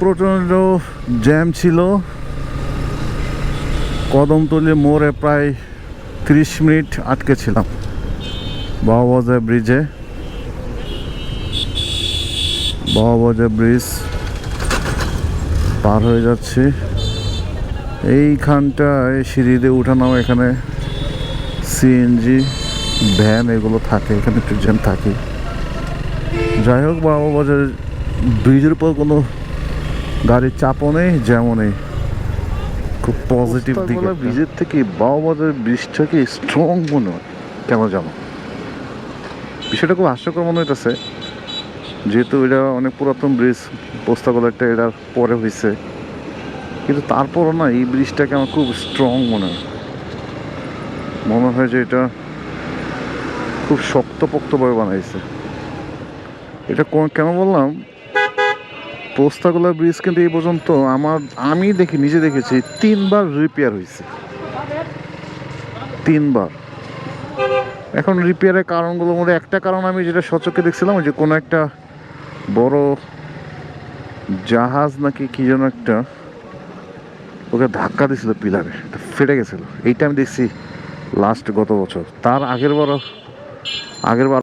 প্রচণ্ড জ্যাম ছিল কদমতলী মোড়ে, প্রায় 30 মিনিট আটকে ছিলাম বাবাবাজার ব্রিজে। বাবাবাজার ব্রিজ পার হয়ে যাচ্ছি। এইখানটায় সিঁড়ি দিয়ে উঠানো, এখানে সিএনজি ভ্যান এগুলো থাকে, এখানে একটু জ্যাম থাকে। যাই হোক, বাবাবাজার ব্রিজের উপর কোনো গাড়ির চাপও নেই, জ্যামও নেই, খুব পজিটিভ দিক। ব্রিজের থেকে বাবাবাজার ব্রিজটাকে স্ট্রং মনে হয় কেন জানো। বিষয়টা খুব হাস্যকর মনে হইতেছে, যেহেতু এটা অনেক পুরাতন ব্রিজ, পোস্তাগোলা একটা এটার পরে হয়েছে, কিন্তু তারপরও না এই ব্রিজটাকে আমার খুব স্ট্রং মনে হয়। মনে হয় যে এটা খুব শক্তপোক্তভাবে বানাইছে। এটা কেন বললাম, পোস্তাগোলা ব্রিজ কিন্তু এই পর্যন্ত আমি নিজে দেখেছি 3বার রিপেয়ার হয়েছে, 3বার। এখন রিপেয়ারের কারণগুলোর মধ্যে একটা কারণ আমি যেটা সচক্ষে দেখছিলাম, যে কোনো একটা বড় জাহাজ নাকি কি যেন একটা ওকে ধাক্কা দিয়েছিল, পিলারে ফেটে গেছিল। এইটা আমি দেখছি লাস্ট গত বছর। তার আগের বার